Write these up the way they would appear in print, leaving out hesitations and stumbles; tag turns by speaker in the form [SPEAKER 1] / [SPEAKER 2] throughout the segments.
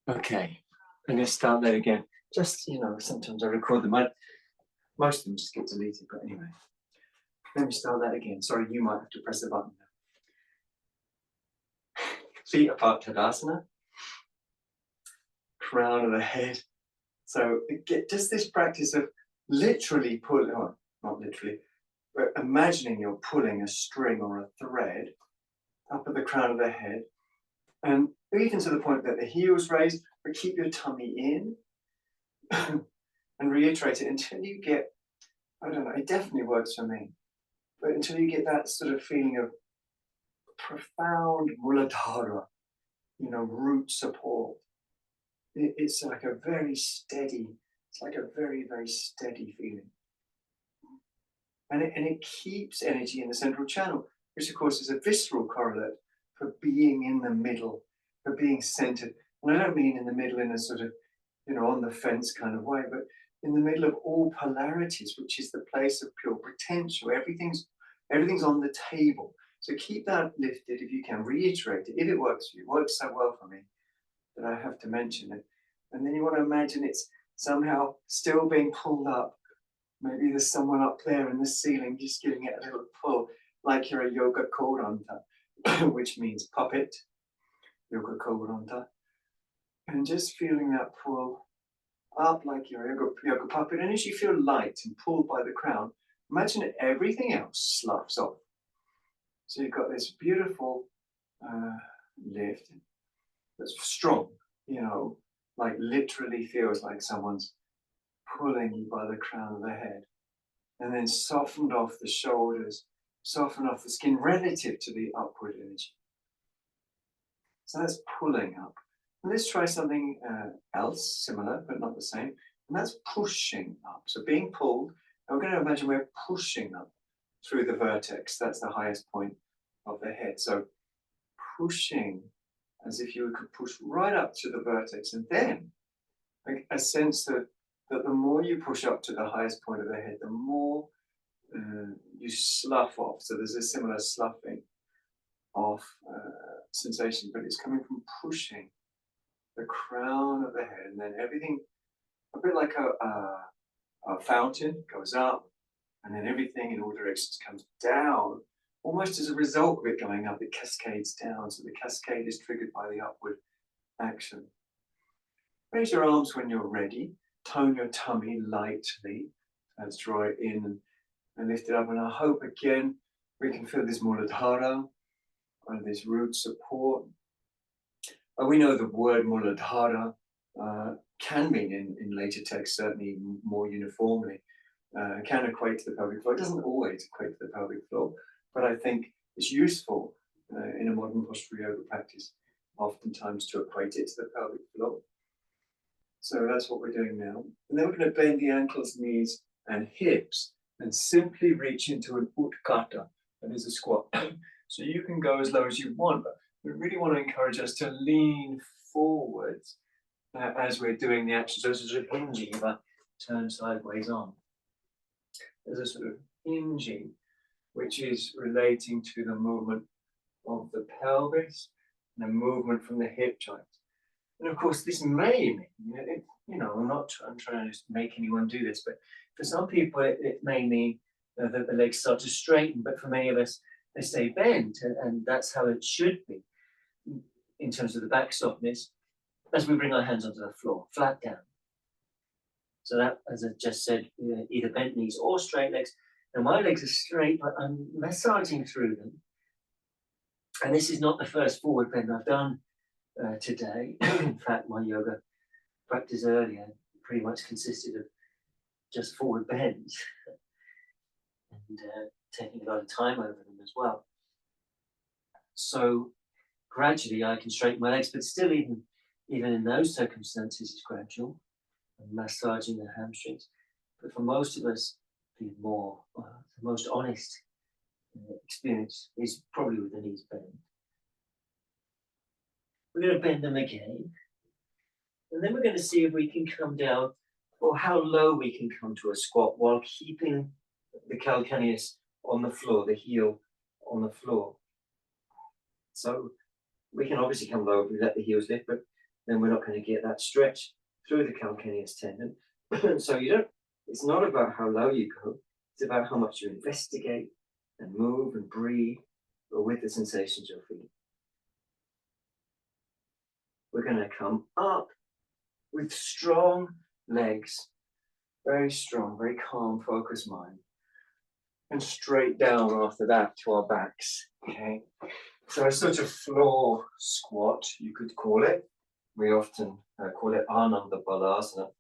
[SPEAKER 1] Okay, I'm going to start that again. Just, sometimes I record them. Most of them just get deleted, but anyway. Let me start that again. Sorry, you might have to press the button now. Feet apart, Tadasana. Crown of the head. So get just this practice of literally pulling, oh, not literally, but imagining you're pulling a string or a thread up at the crown of the head. And even to the point that the heels raised, but keep your tummy in. And reiterate it until you get, I don't know, it definitely works for me, but until you get that sort of feeling of profound muladhara, root support. It's like a very steady, it's like a very, very steady feeling. And it keeps energy in the central channel, which of course is a visceral correlate for being in the middle, for being centered. And I don't mean in the middle in a sort of, on the fence kind of way, but in the middle of all polarities, which is the place of pure potential. Everything's on the table. So keep that lifted if you can. Reiterate it if it works for you. It works so well for me that I have to mention it. And then you want to imagine it's somehow still being pulled up. Maybe there's someone up there in the ceiling just giving it a little pull, like you're a yoga kodanta, which means puppet, yoga kodanta. And just feeling that pull up like your yoga puppet. And as you feel light and pulled by the crown, imagine that everything else sloughs off. So you've got this beautiful lift that's strong, like literally feels like someone's pulling you by the crown of the head. And then softened off the shoulders, soften off the skin relative to the upward energy. So that's pulling up. Let's try something else, similar, but not the same. And that's pushing up. So being pulled, and we're going to imagine we're pushing up through the vertex. That's the highest point of the head. So pushing as if you could push right up to the vertex. And then like a sense that the more you push up to the highest point of the head, the more you slough off. So there's a similar sloughing off sensation, but it's coming from pushing the crown of the head, and then everything, a bit like a fountain, goes up, and then everything in all directions comes down. Almost as a result of it going up, it cascades down. So the cascade is triggered by the upward action. Raise your arms when you're ready. Tone your tummy lightly. Let's draw it in and lift it up. And I hope again we can feel this muladhara, this root support. We know the word muladhara can mean in later texts, certainly more uniformly, can equate to the pelvic floor. It doesn't always equate to the pelvic floor, but I think it's useful in a modern postural yoga practice, oftentimes to equate it to the pelvic floor. So that's what we're doing now. And then we're going to bend the ankles, knees, and hips, and simply reach into an utkatta, that is a squat. So you can go as low as you want, but we really want to encourage us to lean forwards as we're doing the action. So it's a sort of hinging if I turn sideways on. There's a sort of hinging, which is relating to the movement of the pelvis and the movement from the hip joints. And of course, this may mean, I'm trying to just make anyone do this, but for some people, it may mean that the legs start to straighten, but for many of us, they stay bent, and that's how it should be in terms of the back softness, as we bring our hands onto the floor, flat down. So that, as I just said, either bent knees or straight legs. And my legs are straight, but I'm massaging through them. And this is not the first forward bend I've done today. In fact, my yoga practice earlier pretty much consisted of just forward bends and taking a lot of time over them as well. So gradually I can straighten my legs, but still even in those circumstances it's gradual. I'm massaging the hamstrings. But for most of us, the most honest experience is probably with the knees bent. We're going to bend them again. And then we're going to see if we can come down, or how low we can come to a squat while keeping the calcaneus on the floor, the heel on the floor. So we can obviously come low if we let the heels lift, but
[SPEAKER 2] then we're not going to get that stretch through the calcaneus tendon. So it's not about how low you go, it's about how much you investigate and move and breathe with the sensations you're feeling. We're going to come up with strong legs, very strong, very calm, focused mind, and straight down after that to our backs. Okay, so a sort of floor squat, you could call it. We often call it Ananda Balasana.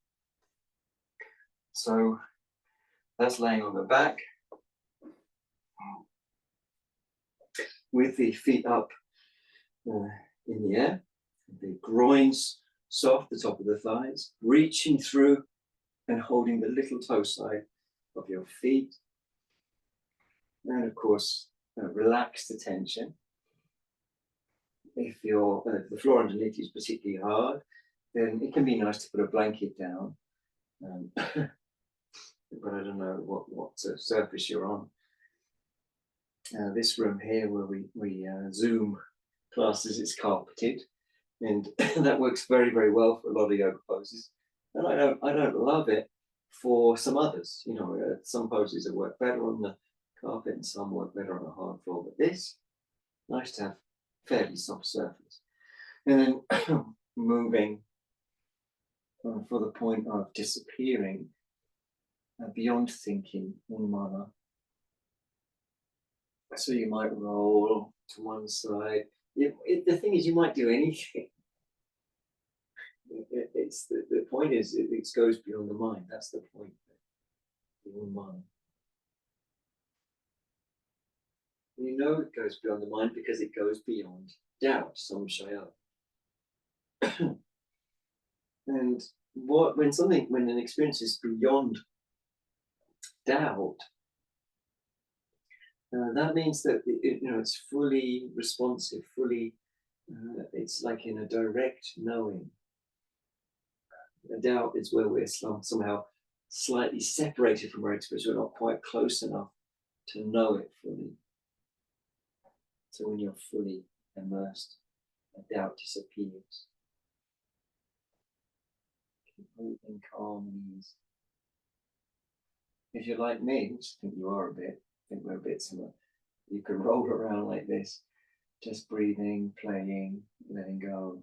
[SPEAKER 2] So that's laying on the back with the feet up in the air, the groins soft, the top of the thighs, reaching through and holding the little toe side of your feet. And of course, relax the tension. If the floor underneath you is particularly hard, then it can be nice to put a blanket down. But I don't know what surface you're on. This room here where we Zoom classes, it's carpeted, and that works very, very well for a lot of yoga poses. And I don't love it for some others. You know, some poses that work better on the carpet and some work better on a hard floor. But this, nice to have fairly soft surface. And then moving for the point of disappearing beyond thinking in mana. So you might roll to one side. The thing is, you might do anything. The point is, it goes beyond the mind. That's the point. Beyond mind. You know it goes beyond the mind because it goes beyond doubt, samshaya. And when an experience is beyond doubt, that means that it's fully responsive, it's like in a direct knowing. A doubt is where we're somehow slightly separated from our experience. We're not quite close enough to know it fully. So when you're fully immersed, a doubt disappears. Completely calm and ease. If you're like me, which I think you are a bit, I think we're a bit similar, you can roll around like this, just breathing, playing, letting go,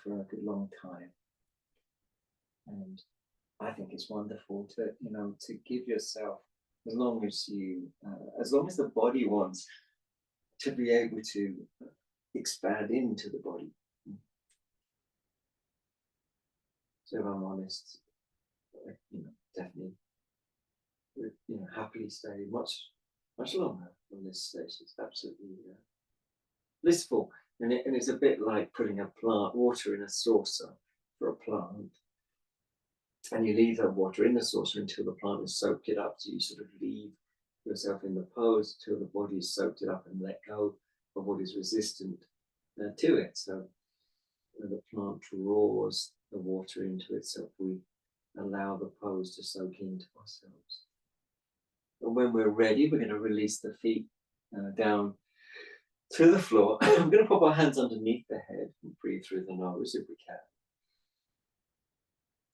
[SPEAKER 2] for a good long time. And I think it's wonderful to give yourself, as long as the body wants, to be able to expand into the body. So if I'm honest, definitely, happily stay much longer on this stage. It's absolutely blissful, and it's a bit like putting water in a saucer for a plant, and you leave that water in the saucer until the plant has soaked it up. So you sort of leave yourself in the pose till the body has soaked it up and let go of what is resistant to it. So the plant draws the water into itself. We allow the pose to soak into ourselves. And when we're ready, we're going to release the feet down to the floor. I'm going to put our hands underneath the head and breathe through the nose if we can.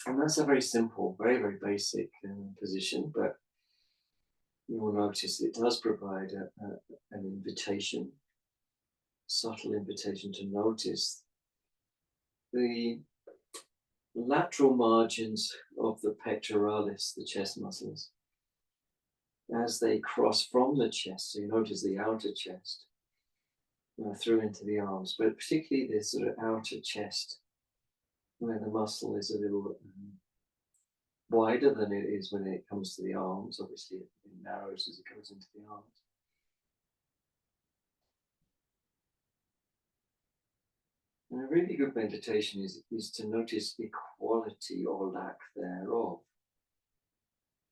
[SPEAKER 2] And that's a very simple, very, very basic position, but you will notice it does provide an invitation, subtle invitation to notice the lateral margins of the pectoralis, the chest muscles, as they cross from the chest. So you notice the outer chest through into the arms, but particularly this sort of outer chest, where the muscle is a little wider than it is when it comes to the arms. Obviously, it narrows as it goes into the arms. And a really good meditation is to notice equality or lack thereof.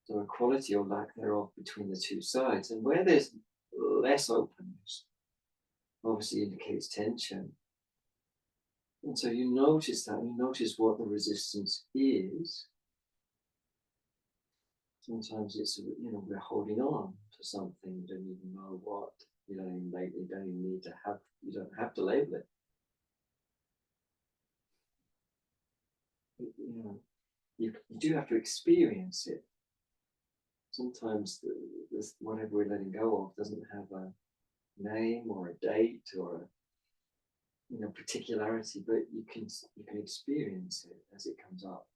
[SPEAKER 2] So equality or lack thereof between the two sides. And where there's less openness, obviously indicates tension. And so you notice that, you notice what the resistance is. Sometimes it's, we're holding on to something, you don't even know what, you don't even need to have, you don't have to label it. you do have to experience it. Sometimes this whatever we're letting go of doesn't have a name or a date or a particularity, but you can experience it as it comes up.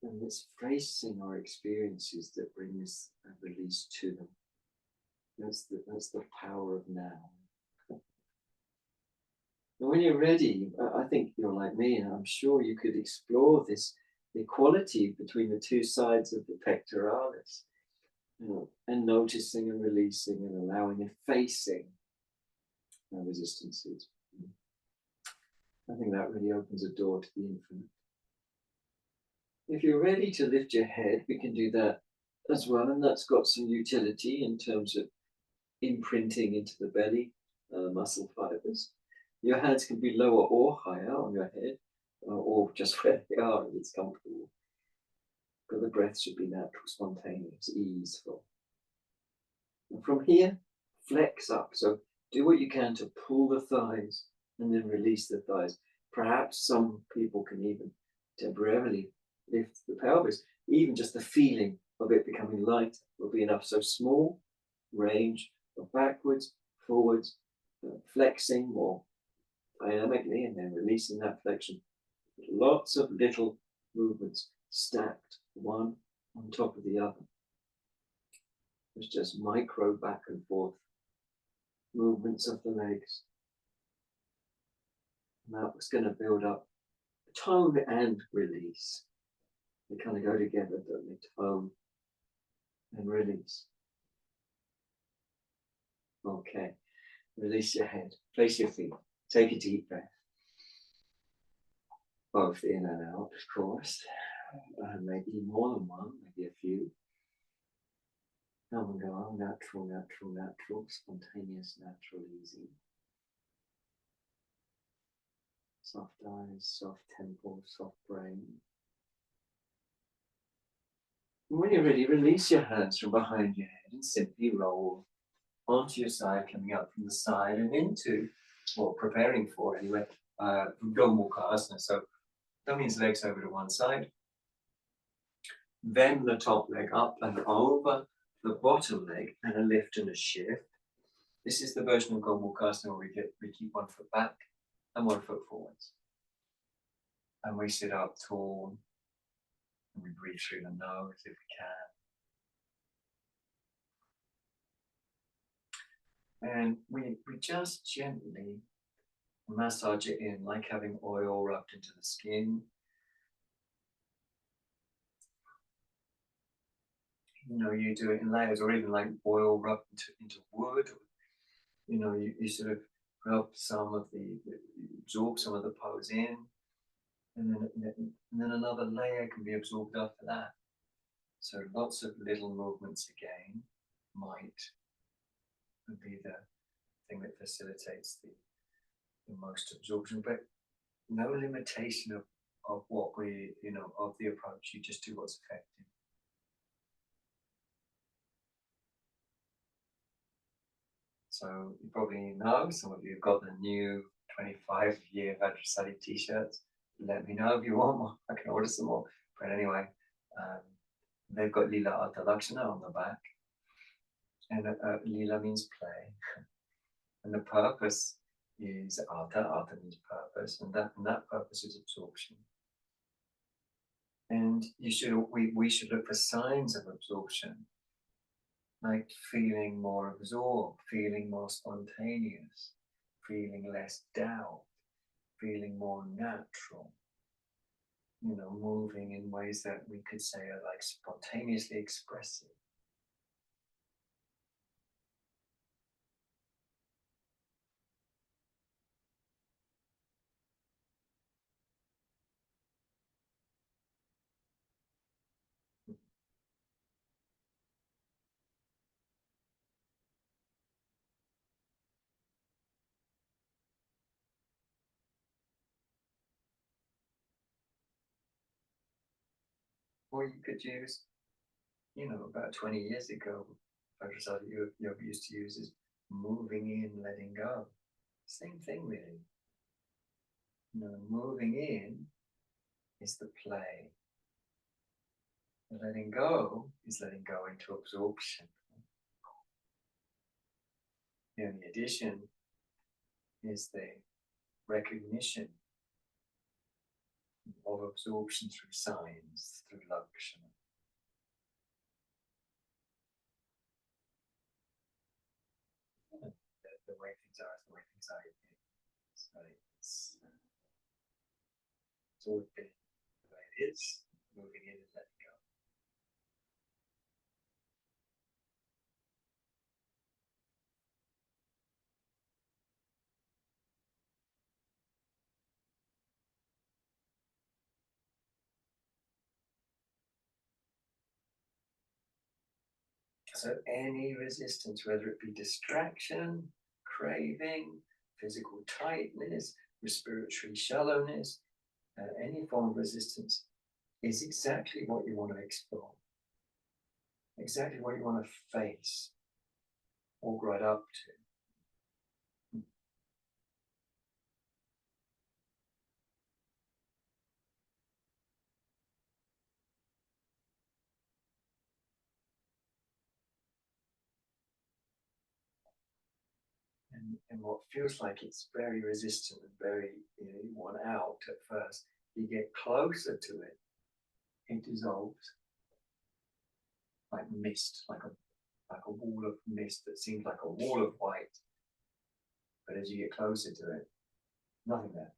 [SPEAKER 2] And it's facing our experiences that bring us a release to them. That's the power of now. And when you're ready, I think you're like me, and I'm sure you could explore this equality between the two sides of the pectoralis, and noticing and releasing and allowing and facing resistances. I think that really opens a door to the infinite. If you're ready to lift your head, we can do that as well, and that's got some utility in terms of imprinting into the belly, muscle fibers. Your hands can be lower or higher on your head, or just where they are if it's comfortable. But the breath should be natural, spontaneous, easeful. And from here, flex up. So do what you can to pull the thighs and then release the thighs. Perhaps some people can even temporarily lift the pelvis. Even just the feeling of it becoming light will be enough. So small range of backwards, forwards, flexing more dynamically, and then releasing that flexion. Lots of little movements stacked one on top of the other. It's just micro back and forth movements of the legs. And that was going to build up tone and release. They kind of go together, don't they? Tone and release. Okay. Release your head. Place your feet. Take a deep breath. Both in and out, of course. Maybe more than one, maybe a few. Come and go. Natural, natural, natural. Spontaneous, natural, easy. Soft eyes, soft temple, soft brain. And when you're ready, release your hands from behind your head and simply roll onto your side, coming up from the side and into, or preparing for anyway, Gomukhasana. So that means legs over to one side. Then the top leg up and over the bottom leg, and a lift and a shift. This is the version of Gomukhasana where we keep one foot back and one foot forwards. And we sit up tall, and we breathe through the nose if we can. And we just gently massage it in, like having oil rubbed into the skin. You do it in layers, or even like oil rubbed into wood. You sort of rub some of absorb some of the pose in, and then another layer can be absorbed after that. So lots of little movements again might be the thing that facilitates the most absorption, but no limitation of what of the approach. You just do what's effective. So you probably know, some of you have got the new 25-year Vajrasattva t-shirts. Let me know if you want more. I can order some more. But anyway, they've got Lila Artha Lakshana on the back. And Lila means play. And the purpose is Artha. Artha means purpose. And that purpose is absorption. And we should look for signs of absorption, like feeling more absorbed, feeling more spontaneous, feeling less doubt, feeling more natural, moving in ways that we could say are like spontaneously expressive. Or you could use, about 20 years ago, Vajrasattva yoga used to use is moving in, letting go. Same thing, really. Moving in
[SPEAKER 1] is the play. The letting go is letting go into absorption. And the addition is the recognition of absorption through signs, through lakshana. The way things are is the way things are. It's always been the way it is, moving in and letting go. So any resistance, whether it be distraction, craving, physical tightness, respiratory shallowness, any form of resistance is exactly what you want to explore, exactly what you want to face, walk right up to. And what feels like it's very resistant and very, you want out at first, you get closer to it, it dissolves like mist, like a wall of mist that seems like a wall of white. But as you get closer to it, nothing there.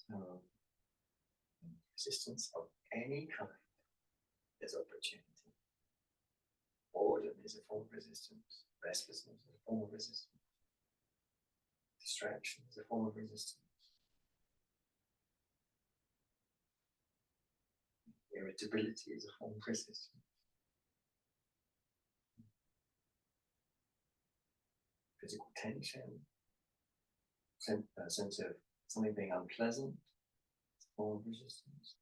[SPEAKER 1] So, resistance of any kind is opportunity. Boredom is a form of resistance. Restlessness is a form of resistance. Distraction is a form of resistance. Irritability is a form of resistance. Physical tension, sense of something being unpleasant, is a form of resistance.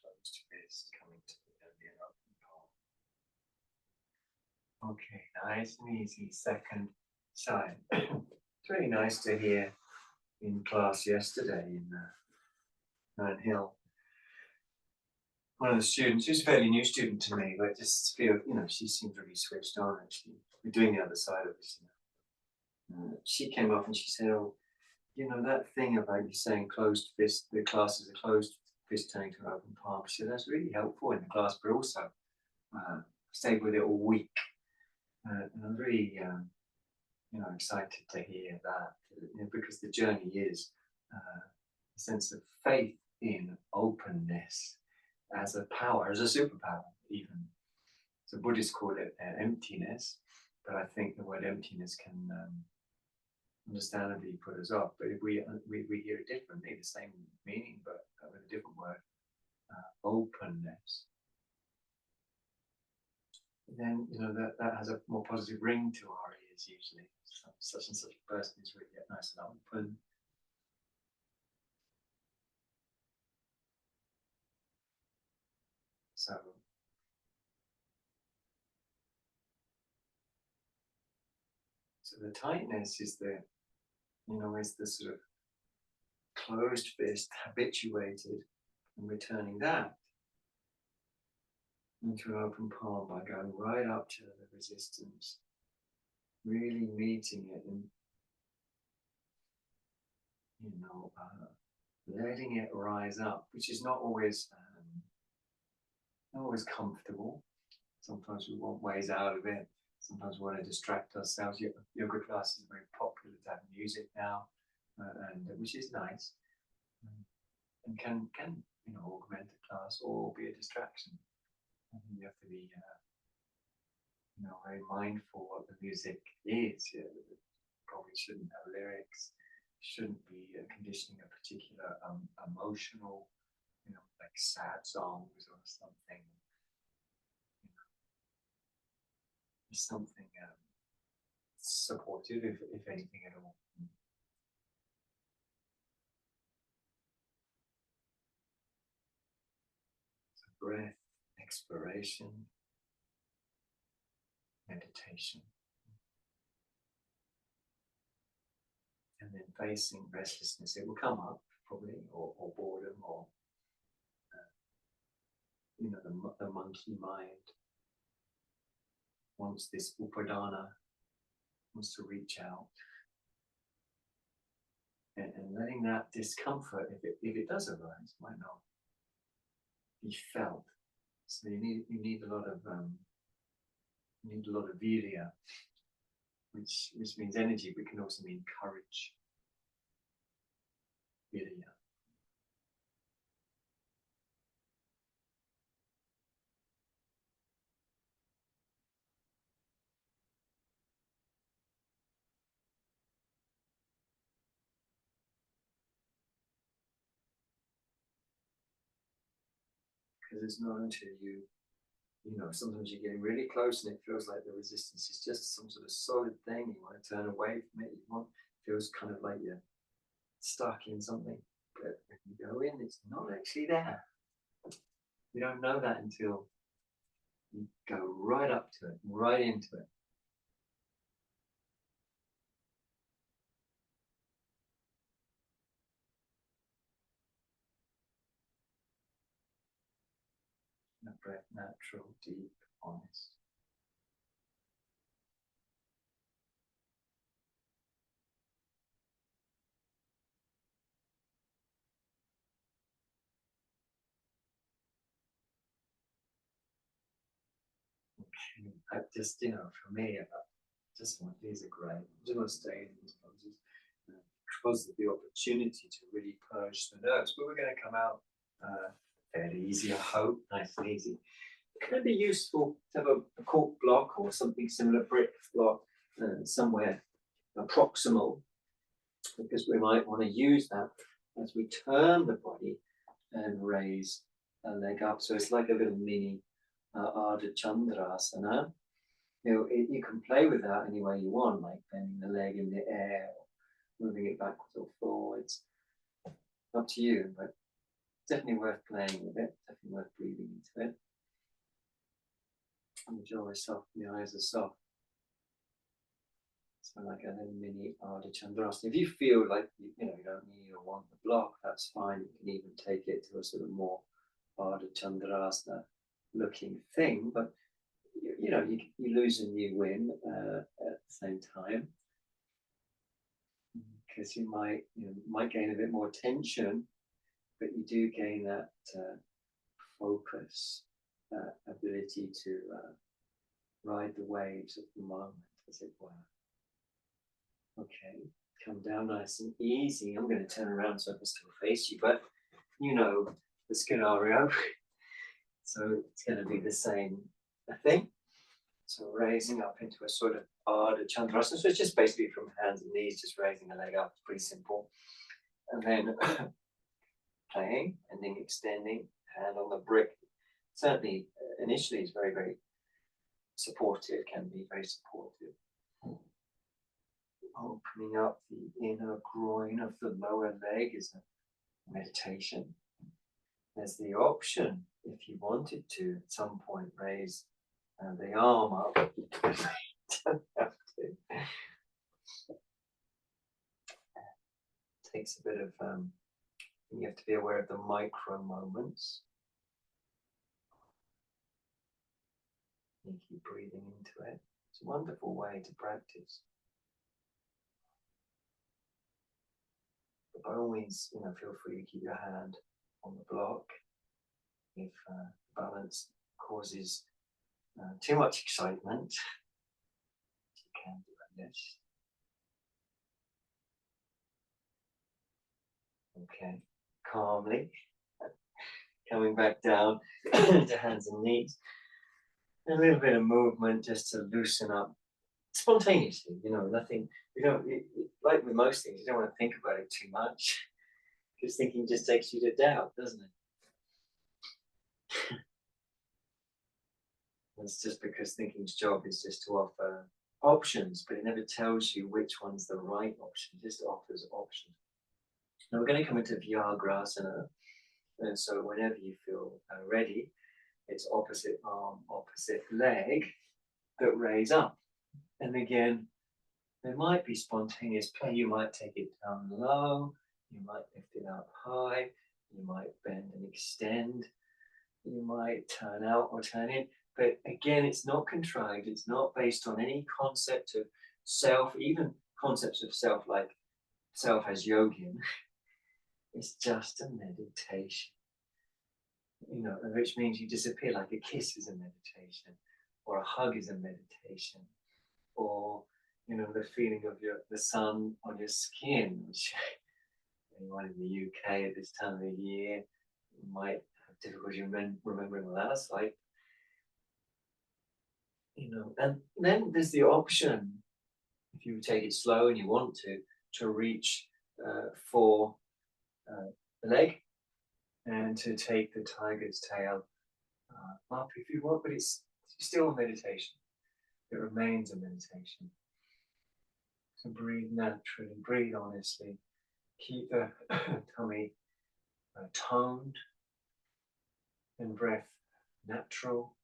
[SPEAKER 1] Closed fist coming to the open palm. Okay, nice and easy. Second side. It's really nice to hear in class yesterday in Nine Hill. One of the students, who's a fairly new student to me, but just feel, she seems really switched on actually. We're doing the other side of this. She came up and she said, "Oh, that thing about you saying closed fist, the class is a closed fist turning to an open palm." She said, "That's really helpful in the class, but also stayed with it all week." And I'm really, excited to hear that, because the journey is a sense of faith in openness as a power, as a superpower, even. So Buddhists call it emptiness, but I think the word emptiness can understandably put us off. But if we hear it differently, the same meaning, but with a different word, openness, then that has a more positive ring to our ears usually. Such and such a person is really nice and open. So the tightness is the sort of closed fist, habituated, and returning that into an open palm by going right up to the resistance, really meeting it and letting it rise up, which is not always comfortable. Sometimes we want ways out of it. Sometimes we want to distract ourselves. Yoga class is very popular to have music now, and which is nice, and can augment the class or be a distraction. And you have to be very mindful what the music is. Probably shouldn't have lyrics. Shouldn't be conditioning a particular emotional, like sad songs or something. Something supportive, if anything at all. So breath, exploration, meditation, and then facing restlessness. It will come up probably, or boredom, or the monkey mind wants this upadana, wants to reach out, and letting that discomfort, if it does arise, might not be felt. So you need a lot of virya, which means energy, but can also mean courage. Virya. Because it's not until sometimes you're getting really close and it feels like the resistance is just some sort of solid thing. You want to turn away from it. It feels kind of like you're stuck in something. But if you go in, it's not actually there. You don't know that until you go right up to it, right into it. The breath, natural, deep, honest. I just, for me, these are great. I just want to stay in these poses because of the opportunity to really purge the nerves. But we're going to come out fairly easy, I hope, nice and easy. It can be useful to have a cork block or something similar, brick block, somewhere proximal, because we might want to use that as we turn the body and raise a leg up. So it's like a little mini Ardha Chandrasana. You can play with that any way you want, like bending the leg in the air, or moving it backwards or forwards. Up to you, but definitely worth playing with it, definitely worth breathing into it. And the jaw is soft, the eyes are soft. So like a little mini Ardha Chandrasana. If you feel like you don't need or want the block, that's fine. You can even take it to a sort of more Ardha Chandrasana looking thing, but you lose and you win at the same time, because you might gain a bit more tension, but you do gain that focus, ability to ride the waves of the moment, as it were. Okay, come down nice and easy. I'm going to turn around so I can still face you, but you know the scenario. So it's going to be the same thing. So raising up into a sort of Ardha Chandrasana. So it's just basically from hands and knees, just raising a leg up. It's pretty simple. And then playing, and then extending, hand on the brick. Certainly, initially, is very, very supportive, can be very supportive. Opening up the inner groin of the lower leg is a meditation. There's the option, if you wanted to, at some point, raise the arm up. You don't have to. It takes a bit of, you have to be aware of the micro moments. You keep breathing into it. It's a wonderful way to practice.
[SPEAKER 2] by all means, feel free to keep your hand on the block if balance causes too much excitement. You can do like this. Okay, calmly coming back down to hands and knees. A little bit of movement just to loosen up spontaneously. Nothing. Like with most things, you don't want to think about it too much because thinking just takes you to doubt, doesn't it? That's just because thinking's job is just to offer options, but it never tells you which one's the right option. It just offers options. Now we're going to come into Vyagrasana, and so whenever you feel ready, it's opposite arm, opposite leg that raise up. And again, there might be spontaneous play. You might take it down low, you might lift it up high, you might bend and extend, you might turn out or turn in. But again, it's not contrived, it's not based on any concept of self, even concepts of self like self as yogin. It's just a meditation. Which means you disappear, like a kiss is a meditation, or a hug is a meditation, or the feeling of the sun on your skin, which anyone in the UK at this time of the year might have difficulty remembering what that's like. And then there's the option, if you take it slow and you want to reach for the leg and to take the tiger's tail up if you want, but it's still a meditation. It remains a meditation. So breathe naturally, breathe honestly, keep the tummy toned and breath natural,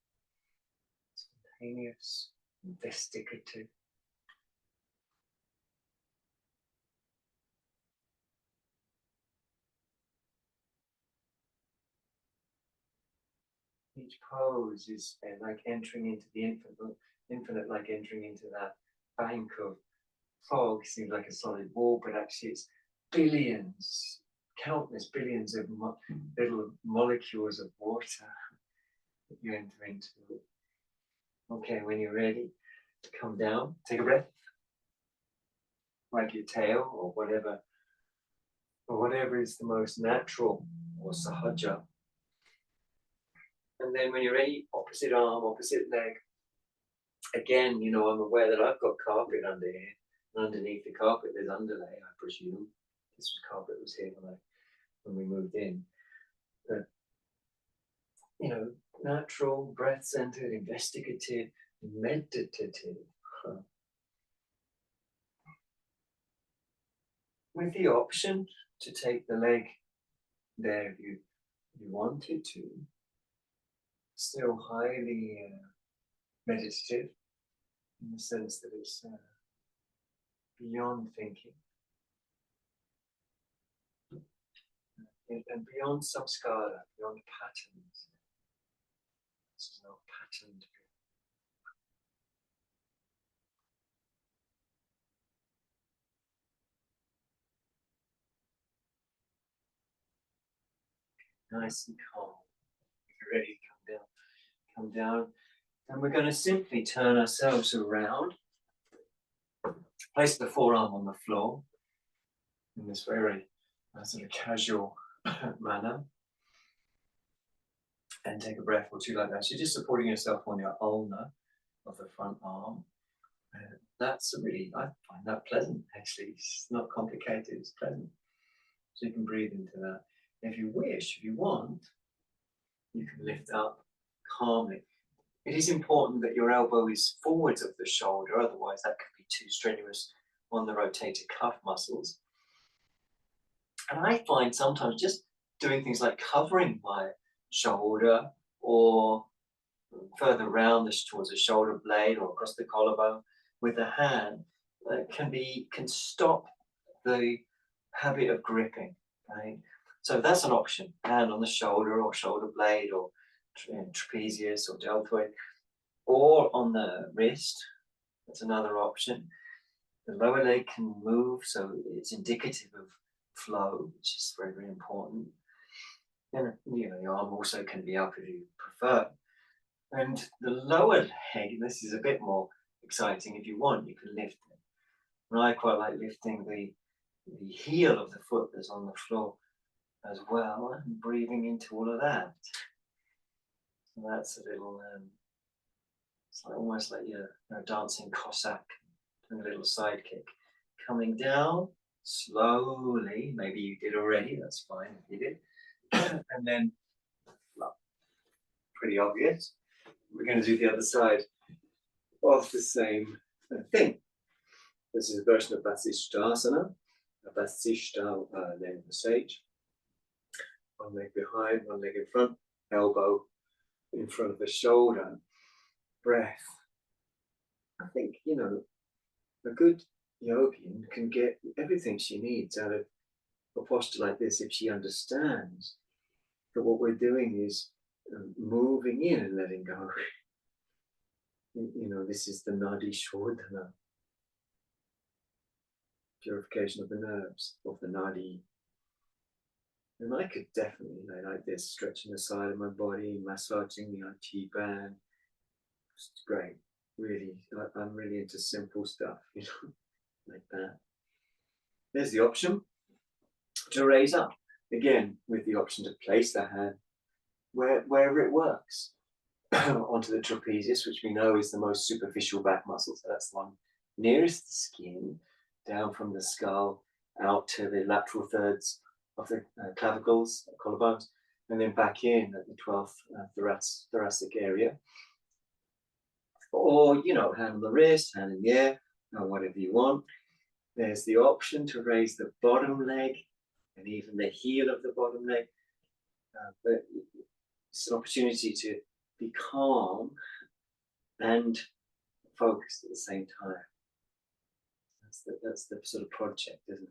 [SPEAKER 2] spontaneous, investigative. Each pose is like entering into the infinite, like entering into that bank of fog. Seems like a solid wall, but actually it's billions, countless billions of little molecules of water that you enter into. Okay, when you're ready, come down, take a breath, wag your tail or whatever is the most natural or sahaja. And then when you're ready, opposite arm, opposite leg. Again, I'm aware that I've got carpet under here. And underneath the carpet, there's underlay, I presume. This carpet was here when we moved in. But, natural, breath-centered, investigative, meditative. With the option to take the leg there if you wanted to. Still highly meditative in the sense that it's beyond thinking and beyond samskara, beyond patterns. This is not patterned. Nice and calm. If you're ready, come down. And we're going to simply turn ourselves around. Place the forearm on the floor in this very sort of casual manner. And take a breath or two like that. So you're just supporting yourself on your ulna of the front arm. That's I find that pleasant actually. It's not complicated, it's pleasant. So you can breathe into that. If you wish, if you want, you can lift up calmly. It is important that your elbow is forwards of the shoulder, otherwise that could be too strenuous on the rotator cuff muscles. And I find sometimes just doing things like covering my shoulder or further round towards the shoulder blade or across the collarbone with the hand can stop the habit of gripping, right? So that's an option, hand on the shoulder or shoulder blade or trapezius or deltoid, or on the wrist. That's another option. The lower leg can move, so it's indicative of flow, which is very, very important. And your arm also can be up if you prefer. And the lower leg, this is a bit more exciting. If you want, you can lift it. And I quite like lifting the heel of the foot that's on the floor as well, and breathing into all of that. So that's a little, it's like almost like you're dancing Cossack, doing a little side kick. Coming down slowly, maybe you did already, that's fine if you did. And then, well, pretty obvious, we're going to do the other side of the same thing. This is a version of Vasishthasana. Vasishta, name of the sage. One leg behind, one leg in front, elbow in front of the shoulder. Breath. I think, a good yogian can get everything she needs out of a posture like this if she understands that what we're doing is moving in and letting go. This is the nadi shodhana, purification of the nerves, of the nadi. And I could definitely lay like this, stretching the side of my body, massaging the IT band. It's great. Really, I'm really into simple stuff, like that. There's the option to raise up. Again, with the option to place the hand wherever it works. Onto the trapezius, which we know is the most superficial back muscle. So that's the one nearest the skin, down from the skull, out to the lateral thirds of the clavicles, collarbones, and then back in at the 12th thoracic area. Or, hand on the wrist, hand in the air, or whatever you want. There's the option to raise the bottom leg and even the heel of the bottom leg. But it's an opportunity to be calm and focused at the same time. That's the sort of project, isn't it?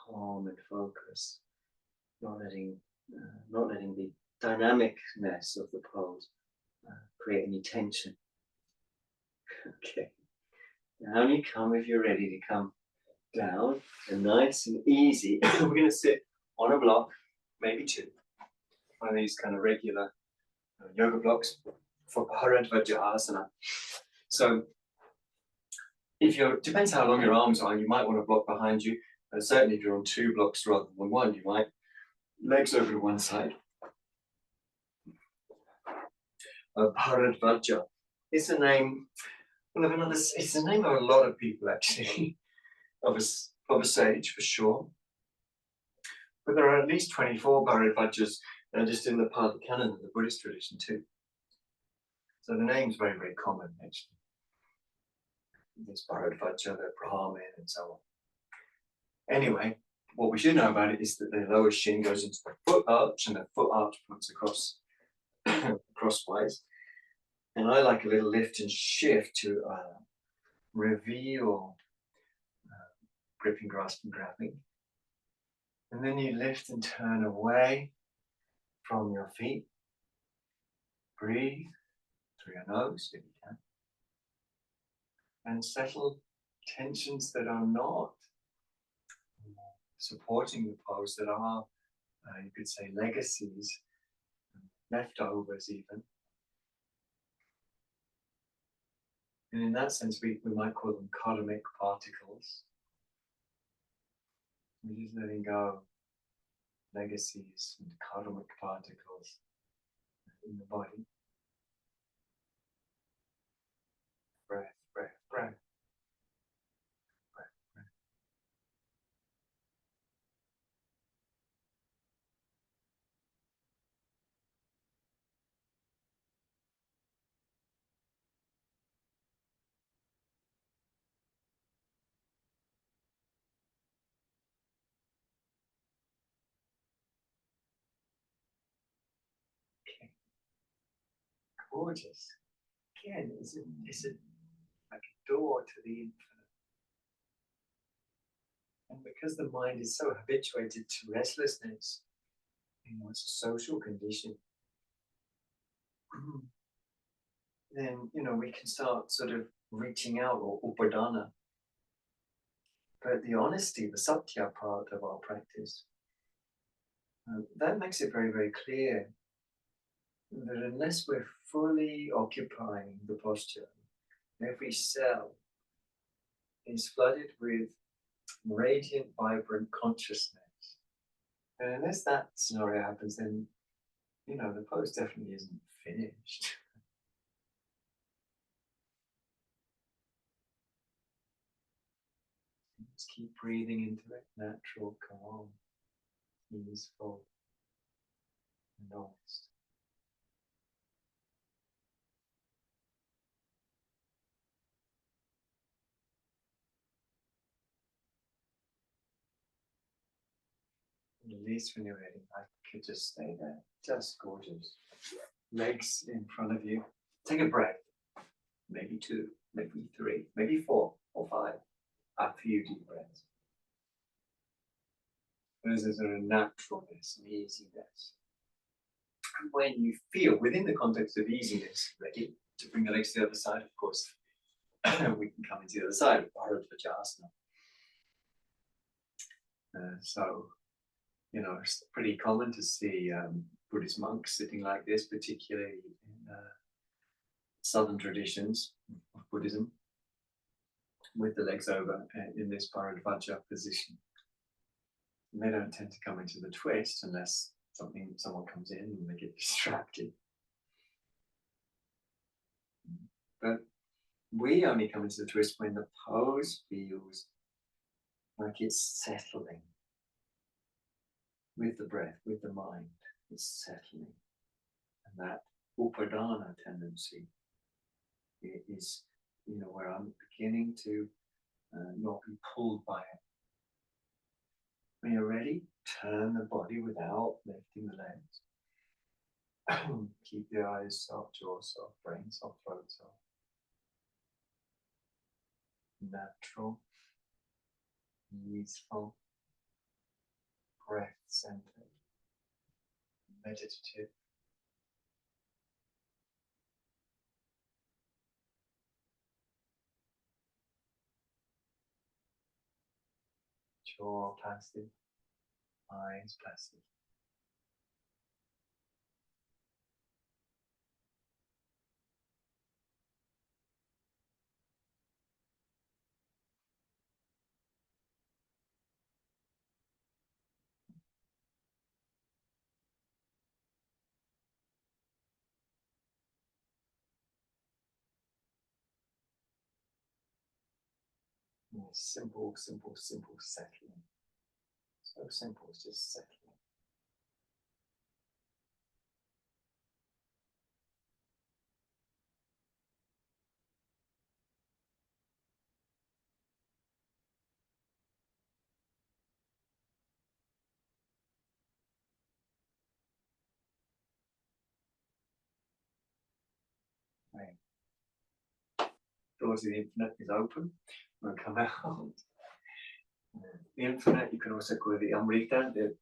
[SPEAKER 2] Calm and focus, not letting the dynamicness of the pose create any tension. Okay, down you come if you're ready to come down, and nice and easy. We're going to sit on a block, maybe two, one of these kind of regular yoga blocks for Bharadvajasana. So depends how long your arms are, you might want to block behind you. And certainly if you're on two blocks rather than one, you might legs over to one side. Bharadvaja is a name of another. It's the name of a lot of people actually, of a sage for sure. But there are at least 24 Bharadvajas just in the part of the canon of the Buddhist tradition too. So the name's very, very common actually. There's Bharadvaja, the Brahmin, and so on. Anyway, what we should know about it is that the lower shin goes into the foot arch, and the foot arch points across crosswise. And I like a little lift and shift to reveal gripping, grasping, grabbing. And then you lift and turn away from your feet. Breathe through your nose if you can. And settle tensions that are not supporting the pose, that are, you could say, legacies, leftovers even. And in that sense, we might call them karmic particles. We're just letting go legacies and karmic particles in the body. Breath, breath, breath. Breath, breath. Okay. Gorgeous. Again, it's like a door to the infinite. And because the mind is so habituated to restlessness, it's a social condition, then we can start sort of reaching out, or upadana,
[SPEAKER 1] But the honesty, the satya part of our practice, that makes it very, very clear that unless we're fully occupying the posture, every cell is flooded with radiant, vibrant consciousness. And unless that scenario happens, then, the pose definitely isn't finished. Just keep breathing into it, natural, calm, easeful, and honest. At least when you're ready, I could just stay there. Just gorgeous. Legs in front of you. Take a breath. Maybe 2, maybe 3, maybe 4 or 5. A few deep breaths. There's a sort of naturalness and easiness. And when you feel within the context of easiness, ready to bring the legs to the other side, of course, we can come into the other side of Bharadvajasana. So, it's pretty common to see Buddhist monks sitting like this, particularly in southern traditions of Buddhism, with the legs over in this Bharadvaja position. And they don't tend to come into the twist unless someone comes in and they get distracted. But we only come into the twist when the pose feels like it's settling. With the breath, with the mind, it's settling. And that upadana tendency is, where I'm beginning to not be pulled by it. When you're ready, turn the body without lifting the legs. Keep the eyes soft, jaw soft, brain soft, throat soft. Natural, easeful, breath centered, meditative. Jaw placid, eyes placid. Simple, simple, simple settling. So simple, it's just settling. Right. Doors of the infinite is open. We'll come out. The infinite, you can also call it the Amrita, the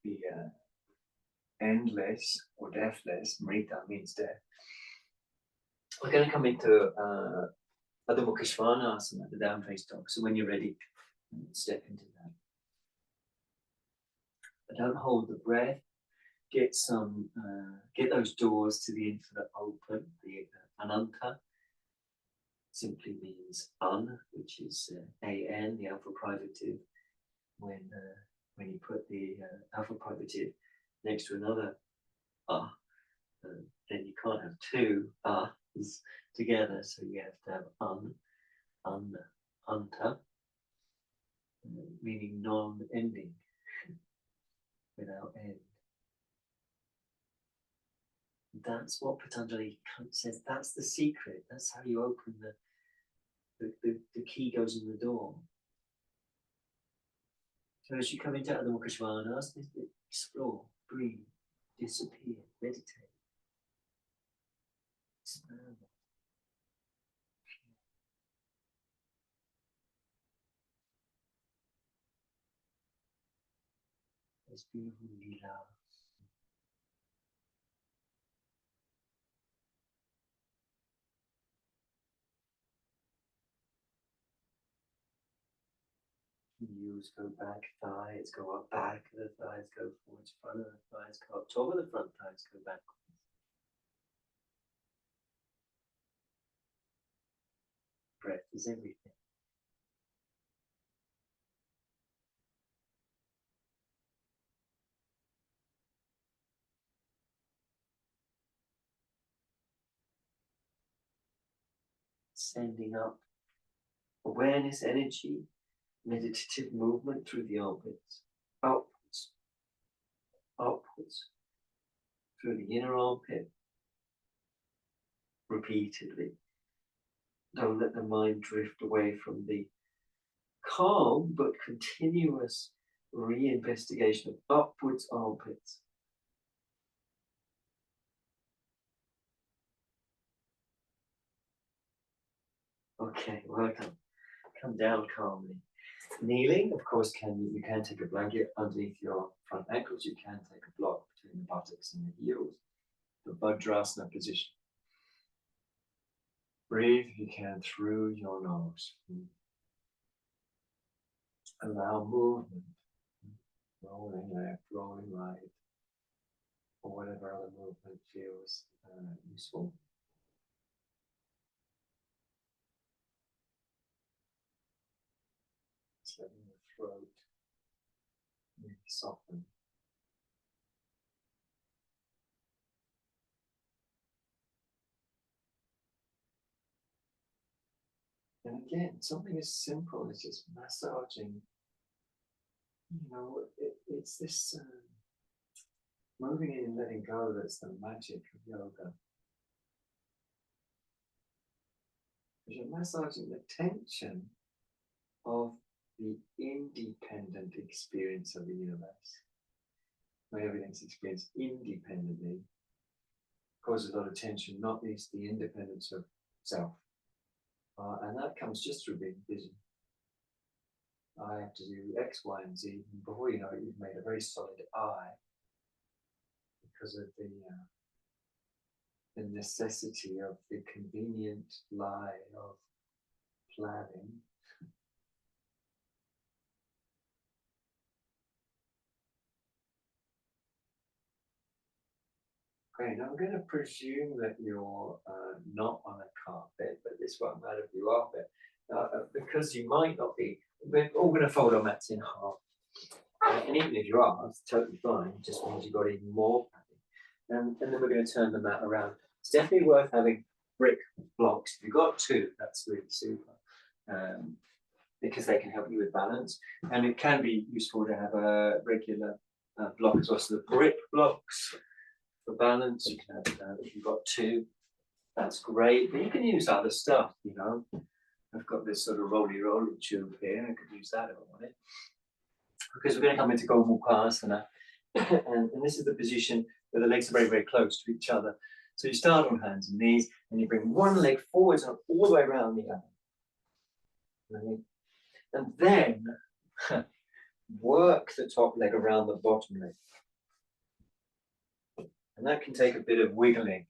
[SPEAKER 1] endless or deathless. Amrita means death. We're going to come into Adho Mukha Svanasana, the down face dog. So when you're ready, step into that. But don't hold the breath. Get those doors to the infinite open. The Ananta simply means un, which is an, the alpha privative. When you put the alpha privative next to another then you can't have two together, so you have to have anta, meaning non-ending, without end. That's what Patanjali says, that's the secret, that's how you open the key goes in the door. So as you come into Adho Mukha Svanasana, explore, breathe, disappear, meditate. Expand. It's beautiful lila.
[SPEAKER 2] Heels go back, thighs go up, back of the thighs go forwards, front of the thighs go up, top of the front thighs go back. Breath is everything. Sending up awareness, energy, meditative movement through the armpits, upwards, upwards, through the inner armpit, repeatedly. Don't let the mind drift away from the calm but continuous reinvestigation of upwards armpits. Okay, well done. Come down calmly. Kneeling, of course, you can take a blanket underneath your front ankles. You can take a block between the buttocks and the heels. The Vajrasana position. Breathe if you can through your nose. Allow movement. Rolling left, rolling right, or whatever other movement feels useful. Just letting the throat really soften. And again, something as simple as just massaging. It's this moving in and letting go that's the magic of yoga. Because you're massaging the tension of the independent experience of the universe. When everything's experienced independently, causes a lot of tension, not least the independence of self. And that comes just through being busy. I have to do X, Y, and Z. And before you know it, you've made a very solid I because of the necessity of the convenient lie of planning. Okay, now I'm going to presume that you're not on a carpet, but this won't matter if you are, but because you might not be, we're all going to fold our mats in half. And even if you are, it's totally fine, it just means you've got even more padding. And then we're going to turn the mat around. It's definitely worth having brick blocks. If you've got two, that's really super. Because they can help you with balance. And it can be useful to have a regular block as well. So the brick blocks for balance, you can have, if you've got two, that's great. But you can use other stuff, I've got this sort of roly tube here. I could use that if I wanted. Because we're going to come into Gomukhasana. and this is the position where the legs are very, very close to each other. So you start on hands and knees, and you bring one leg forwards and all the way around the other. Right? And then work the top leg around the bottom leg. And that can take a bit of wiggling.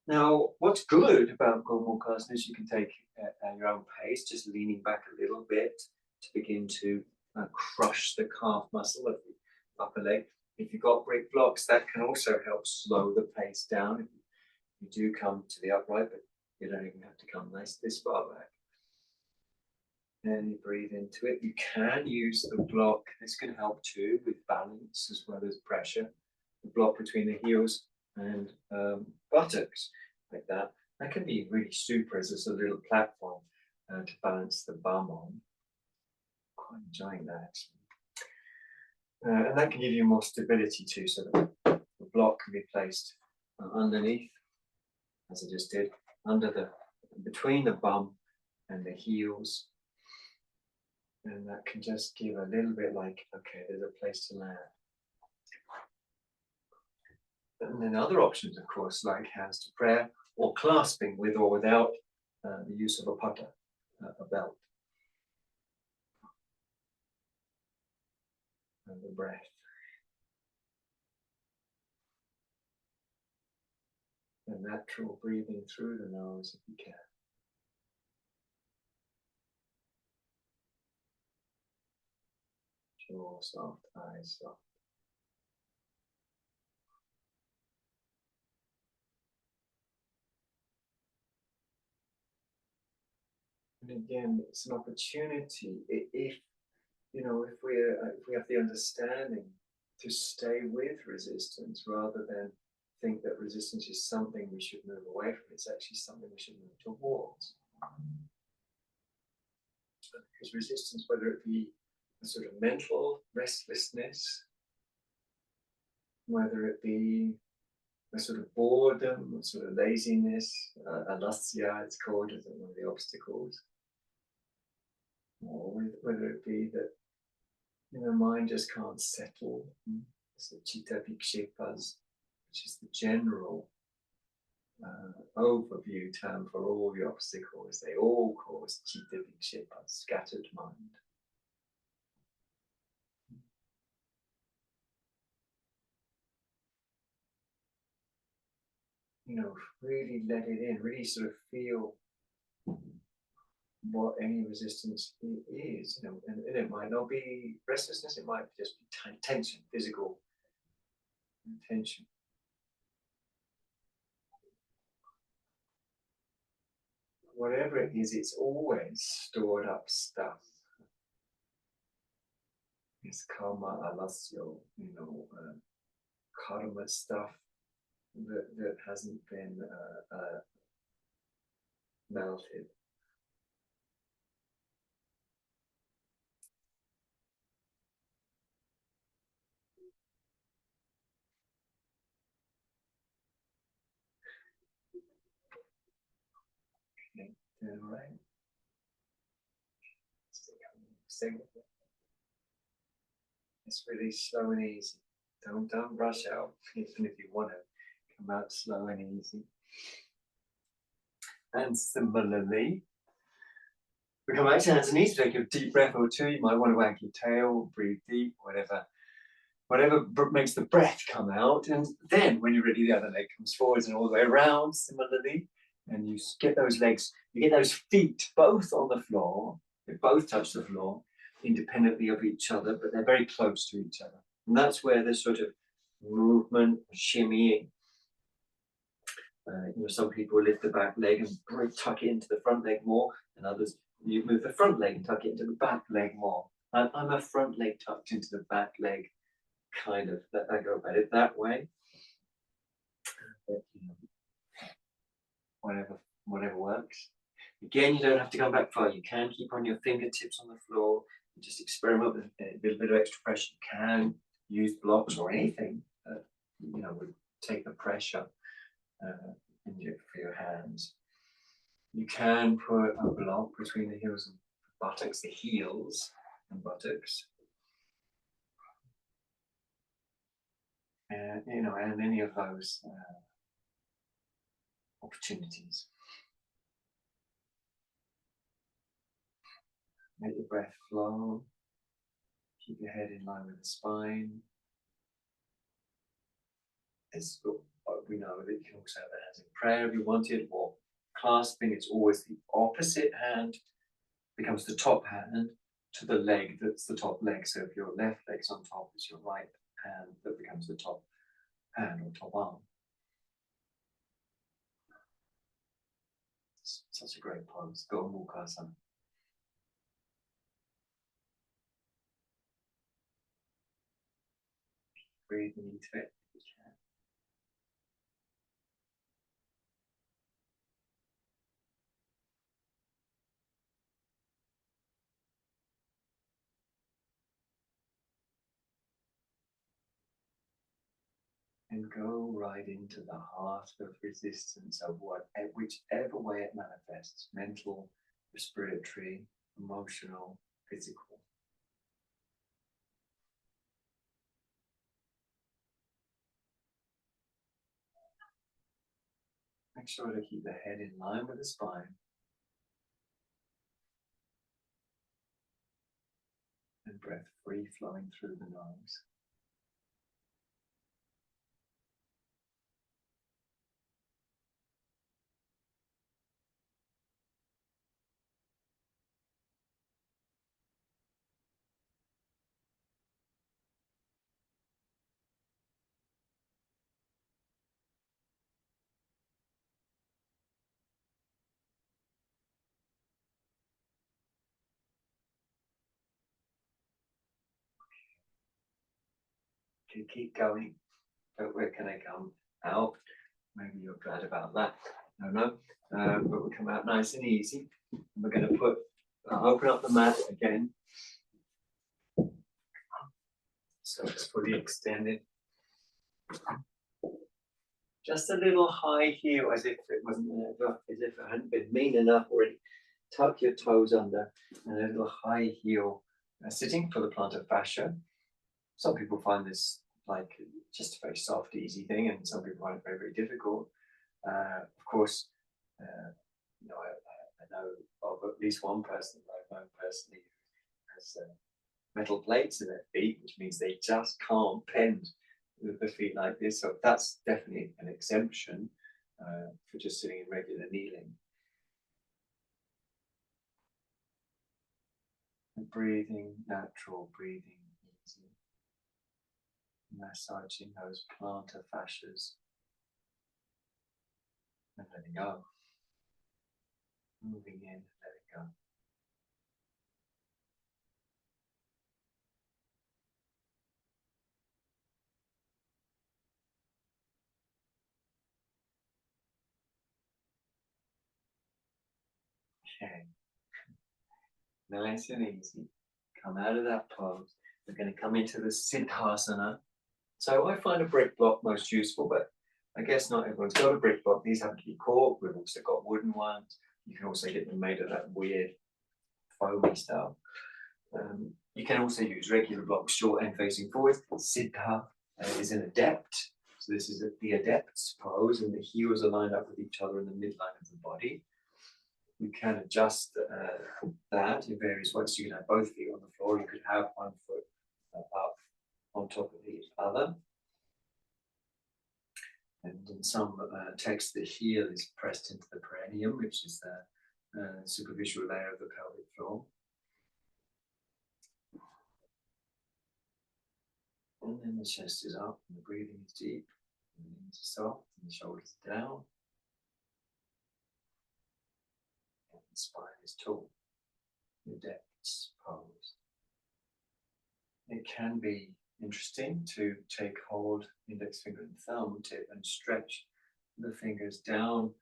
[SPEAKER 2] Now, what's good about Gomukhasana is you can take at your own pace, just leaning back a little bit to begin to crush the calf muscle of the upper leg. If you've got brick blocks, that can also help slow the pace down. If you do come to the upright, but you don't even have to come this far back. And you breathe into it. You can use the block. This can help too with balance as well as pressure. The block between the heels and buttocks, like that. That can be really super as a little platform to balance the bum on. Quite enjoying that. And that can give you more stability too, so that the block can be placed underneath, as I just did, between the bum and the heels. And that can just give a little bit like, okay, there's a place to land. And then other options, of course, like hands to prayer or clasping with or without the use of a pata, a belt. And the breath. And natural breathing through the nose if you can. Jaw soft, eyes soft. And again, it's an opportunity if if we have the understanding to stay with resistance rather than think that resistance is something we should move away from. It's actually something we should move towards. Because resistance, whether it be a sort of mental restlessness, whether it be a sort of boredom, a sort of laziness, alasya, it's called, as one of the obstacles, or whether it be that mind just can't settle. So chitta vikshepas, which is the general overview term for all the obstacles. They all cause chitta vikshepas, scattered mind. Really let it in, really sort of feel what any resistance is, and it might not be restlessness, it might just be tension, physical tension. Whatever it is, it's always stored up stuff. It's karma, alasya, karma stuff that hasn't been melted. Okay, doing all right. Stay with it. It's really slow and easy. Don't rush out, even if you want to come out slow and easy. And similarly, we come back to hands and knees. Take a deep breath or two. You might want to wag your tail, breathe deep, whatever makes the breath come out. And then when you're ready, the other leg comes forwards and all the way around similarly. And you get those legs, you get those feet both on the floor. They both touch the floor independently of each other, but they're very close to each other. And that's where this sort of movement, shimmying. Some people lift the back leg and tuck it into the front leg more, and others you move the front leg and tuck it into the back leg more. I'm a front leg tucked into the back leg, kind of. I go about it that way. But, whatever works. Again, you don't have to come back far. You can keep on your fingertips on the floor. You just experiment with a bit of extra pressure. You can use blocks or anything that would take the pressure for your hands. You can put a block between the heels and buttocks, the heels and buttocks. And any of those opportunities. Make the breath flow. Keep your head in line with the spine. We know that you can also have the hands in prayer if you wanted, or clasping. It's always the opposite hand becomes the top hand to the leg that's the top leg. So if your left leg's on top, it's your right hand that becomes the top hand or top arm. It's such a great pose. Go Mukhasana. Breathing into it. And go right into the heart of resistance of whichever way it manifests, mental, respiratory, emotional, physical. Make sure to keep the head in line with the spine. And breath free flowing through the nose. can keep going, but where can I come out? Maybe you're glad about that. I don't know. But we come out nice and easy. And we're going to open up the mat again. So it's fully extended. Just a little high heel, as if it wasn't as if it hadn't been mean enough already. Tuck your toes under, and a little high heel sitting for the plantar fascia. Some people find this like just a very soft, easy thing, and some people find it very, very difficult. Of course, you know, I know of at least one person that I've known personally who has metal plates in their feet, which means they just can't bend with the feet like this. So that's definitely an exemption for just sitting in regular kneeling. And breathing, natural breathing, easy. Massaging those plantar fascias and letting go. Moving in and letting go. Okay. Nice and easy. Come out of that pose. We're going to come into the Siddhasana. So I find a brick block most useful, but I guess not everyone's got a brick block. These have to be cork. We've also got wooden ones. You can also get them made of that weird foamy stuff. You can also use regular blocks, short end facing forward. Siddha is an adept. So this is the adept's pose, and the heels are lined up with each other in the midline of the body. You can adjust that in various ways. You can have both feet on the floor. You could have one foot up on top of the other. And in some texts, the heel is pressed into the perineum, which is the superficial layer of the pelvic floor. And then the chest is up, and the breathing is deep, and the knees are soft, and the shoulders are down. And the spine is tall. The depths pose. It can be interesting to take hold, index finger and thumb tip, and stretch the fingers down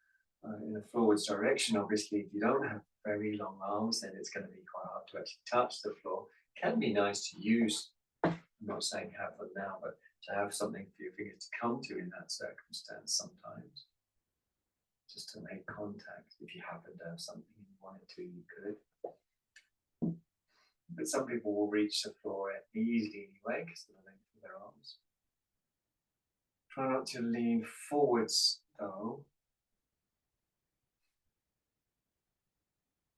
[SPEAKER 2] in a forwards direction. Obviously, if you don't have very long arms, then it's going to be quite hard to actually touch the floor. It can be nice to use, I'm not saying have them now, but to have something for your fingers to come to in that circumstance sometimes. Just to make contact. If you happen to have something you wanted to, you could. But some people will reach the floor easily anyway because of the length of their arms. Try not to lean forwards though.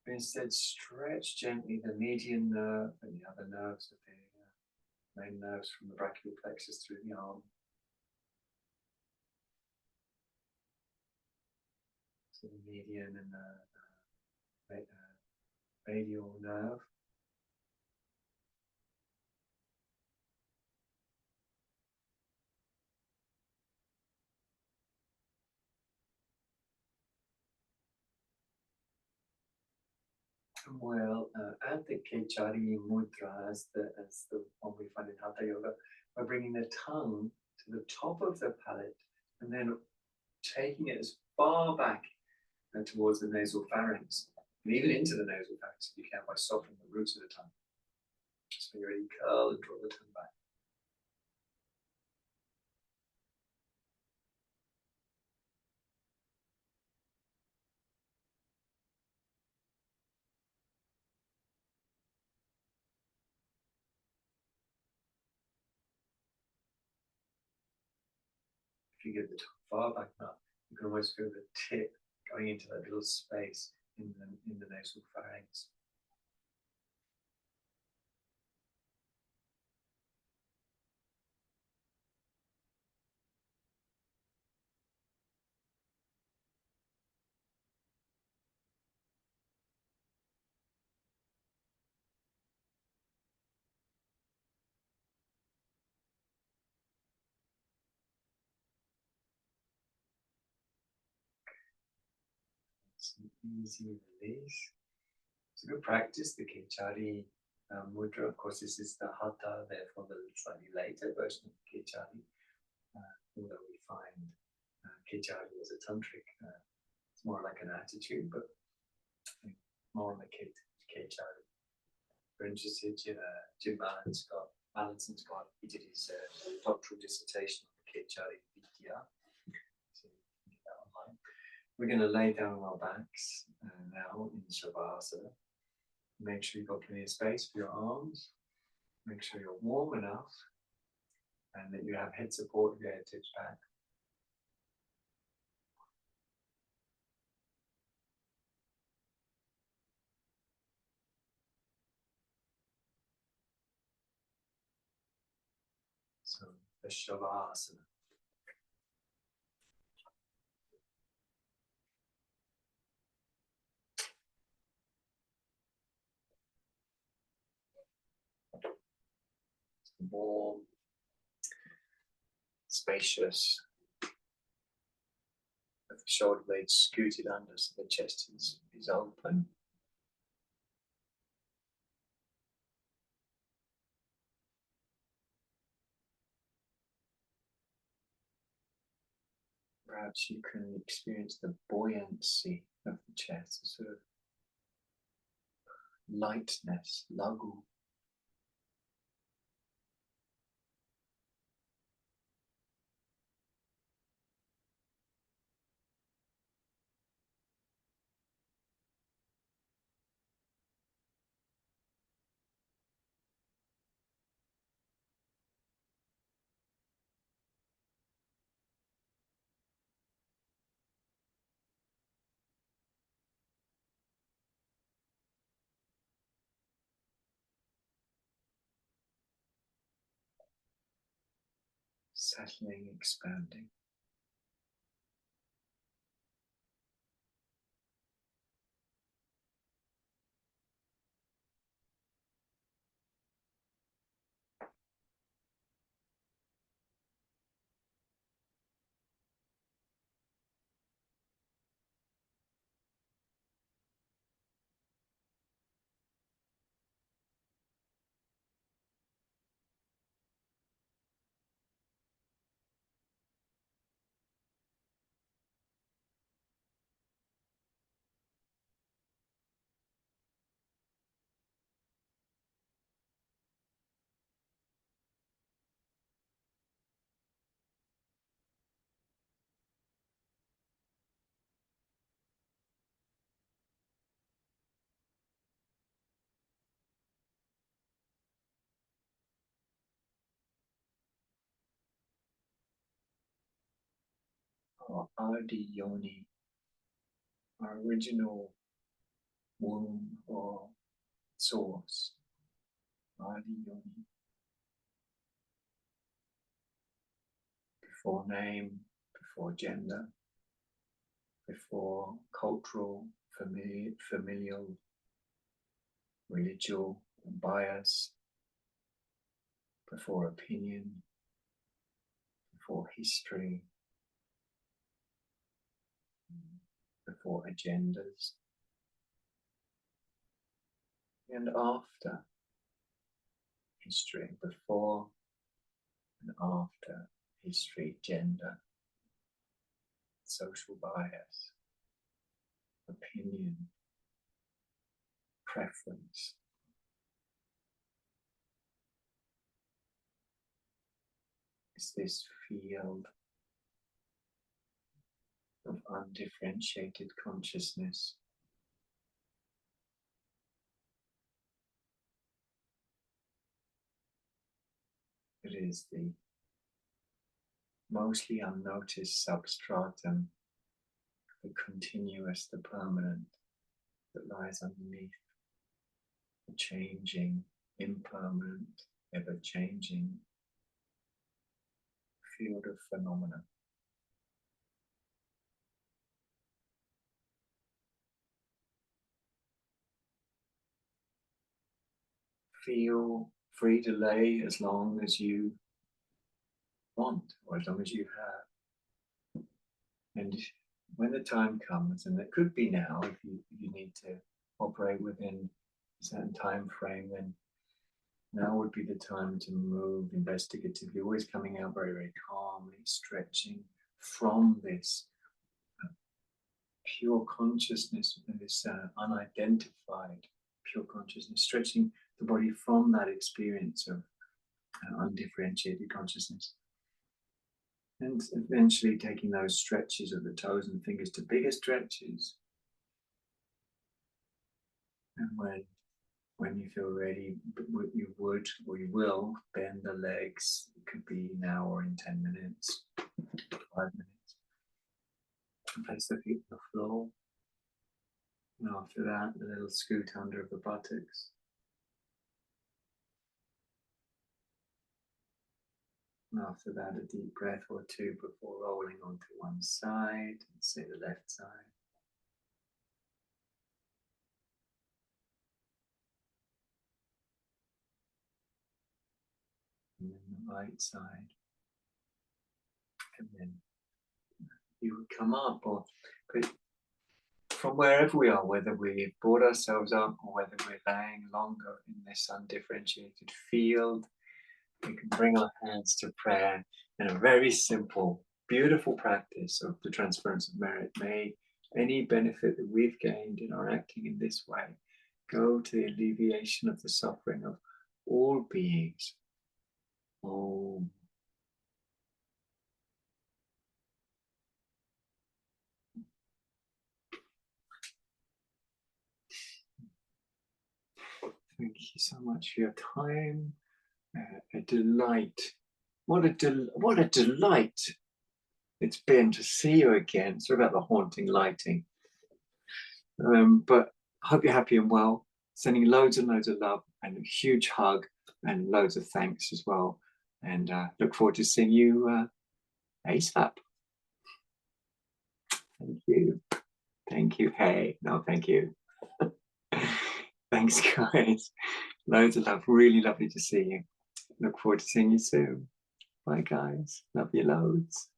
[SPEAKER 2] But instead stretch gently the median nerve and the other nerves of the main nerves from the brachial plexus through the arm. So the median and the radial nerve. We'll add the Kechari Mudra as the one we find in Hatha Yoga by bringing the tongue to the top of the palate and then taking it as far back towards the nasal pharynx and even into the nasal pharynx if you can by softening the roots of the tongue. So you really curl and draw the tongue back. If you get the tongue far back enough, you can almost feel the tip going into that little space in the nasal pharynx. It's an easy release. It's a good practice, the Kechari
[SPEAKER 3] mudra. Of course, this is the hatha, therefore the slightly later version of Kechari. Although we find Kechari as a tantric, it's more like an attitude, but more like Kechari. We're interested, Jim Allinson's got, he did his doctoral dissertation on Kechari Vidya. So you can get that online. We're going to lay down on our backs now in Shavasana. Make sure you've got plenty of space for your arms. Make sure you're warm enough and that you have head support if your head tips back. So the Shavasana. Warm, spacious, with the shoulder blades scooted under so the chest is open. Perhaps you can experience the buoyancy of the chest, a sort of lightness, lagu. Settling, expanding. Our Adi Yoni, our original womb or source, Adi Yoni. Before name, before gender, before cultural, familial, religious bias, before opinion, before history, before agendas, and after history, before and after history, gender, social bias, opinion, preference. Is this field of undifferentiated consciousness it is the mostly unnoticed substratum, the continuous, the permanent that lies underneath the changing, impermanent, ever-changing field of phenomena. Feel free to lay as long as you want, or as long as you have. And when the time comes, and it could be now if you need to operate within a certain time frame, then Now would be the time to move investigatively, always coming out very, very calmly, stretching from this pure consciousness, this unidentified pure consciousness, stretching the body from that experience of undifferentiated consciousness. And eventually taking those stretches of the toes and fingers to bigger stretches. And when you feel ready, you would or you will bend the legs. It could be now or in 10 minutes, 5 minutes. And place the feet on the floor. And after that, a little scoot under of the buttocks. And after that, a deep breath or two before rolling onto one side, and say the left side. And then the right side. And then you would come up, or from wherever we are, whether we've brought ourselves up or whether we're laying longer in this undifferentiated field, we can bring our hands to prayer in a very simple, beautiful practice of the transference of merit. May any benefit that we've gained in our acting in this way go to the alleviation of the suffering of all beings. Om. Thank you so much for your time. A delight. What a delight it's been to see you again. Sorry about the haunting lighting. But I hope you're happy and well. Sending loads and loads of love and a huge hug and loads of thanks as well. And look forward to seeing you ASAP. Thank you. Thank you. Hey, no, thank you. Thanks, guys. Loads of love. Really lovely to see you. Look forward to seeing you soon. Bye, guys. Love you loads.